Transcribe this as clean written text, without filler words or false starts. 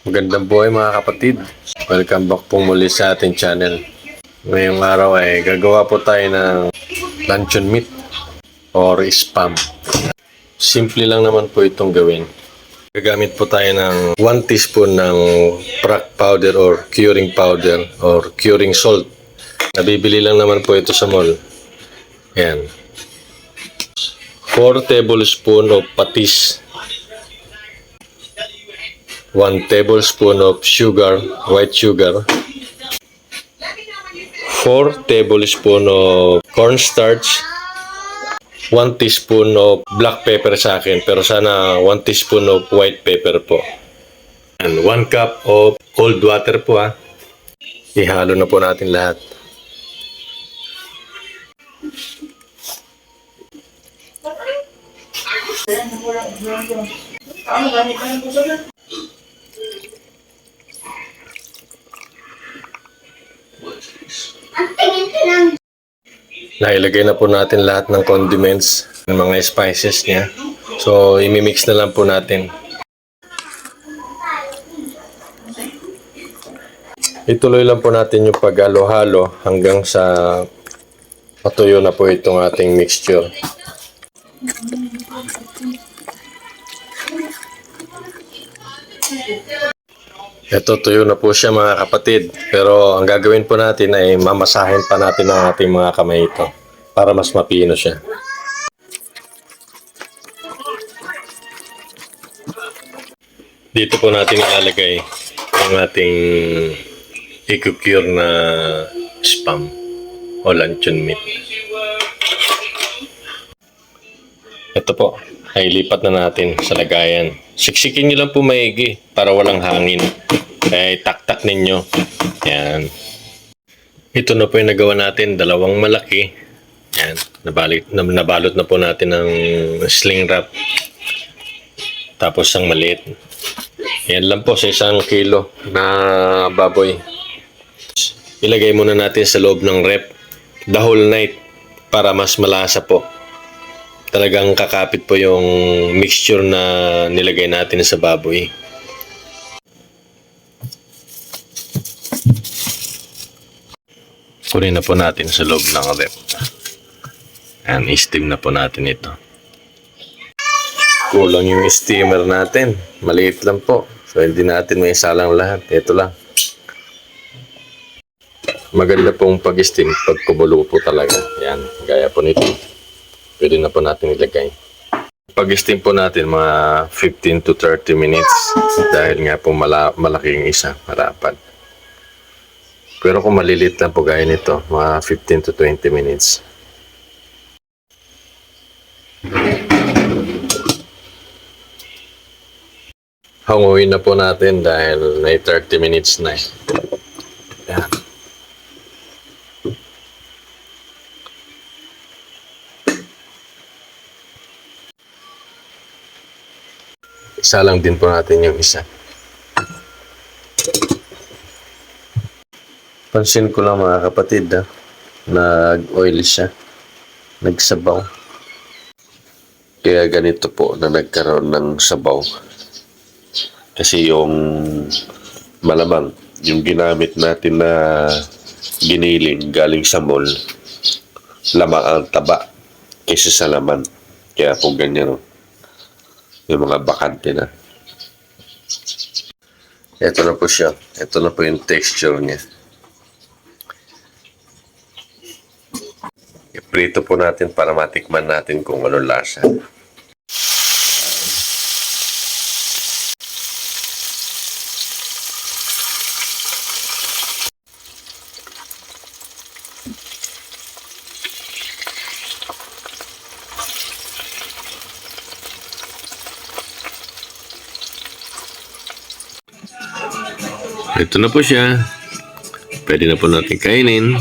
Magandang buhay mga kapatid. Welcome back po muli sa ating channel. Ngayong araw ay gagawa po tayo ng luncheon meat or spam. Simple lang naman po itong gawin. Gagamit po tayo ng 1 teaspoon ng prac powder or curing salt. Nabibili lang naman po ito sa mall. Ayan. 4 tablespoon of patis. 1 tablespoon of sugar, white sugar. 4 tablespoon of cornstarch. 1 teaspoon of black pepper sa akin, pero sana 1 teaspoon of white pepper po. And 1 cup of cold water po ha. Ihalo na po natin lahat. Nailagay na po natin lahat ng condiments, ng mga spices niya. So, imimix na lang po natin. Ituloy lang po natin yung paghalo-halo hanggang sa matuyo na po itong ating mixture. Ito, tuyo na po siya mga kapatid. Pero ang gagawin po natin ay mamasahin pa natin ang ating mga kamay ito para mas mapino siya. Dito po natin ilalagay ang ating i-cure na spam o luncheon meat. Ito po, ay lipat na natin sa lagayan. Siksikin nyo lang po maigi para walang hangin. Kaya taktak ninyo. Yan. Ito na po yung nagawa natin. Dalawang malaki. Yan. Nabalot na po natin ng sling wrap. Tapos ang maliit. Yan lang po sa 1 kilo na baboy. Ilagay muna natin sa loob ng rep the whole night para mas malasa po. Talagang kakapit po yung mixture na nilagay natin sa baboy. Kunin na po natin sa loob ng rep. Ayan, i-steam na po natin ito. Kulang yung steamer natin. Maliit lang po. So, hindi natin may salang lahat. Ito lang. Maganda pong pag-steam pag kumulo po talaga. Ayan, gaya po nito. Pwede na po natin ilagay. Pag-steam po natin mga 15 to 30 minutes dahil nga po malaking isa, marapat. Pero kung malilit lang po gaya nito, mga 15 to 20 minutes. Hanguin na po natin dahil may 30 minutes na. Yan. Isa lang din po natin yung isa. Pansin ko lang mga kapatid nag-oil siya. Nagsabaw. Kaya ganito po na nagkaroon ng sabaw. Kasi yung malamang, yung ginamit natin na giniling galing sa mall, lamang ang taba kaysa sa laman. Kaya po ganyan yung mga bakante na. Ito na po siya. Ito na po yung texture niya. Iprito po natin para matikman natin kung ano lasa. Ito na po siya. Pwede na po natin kainin.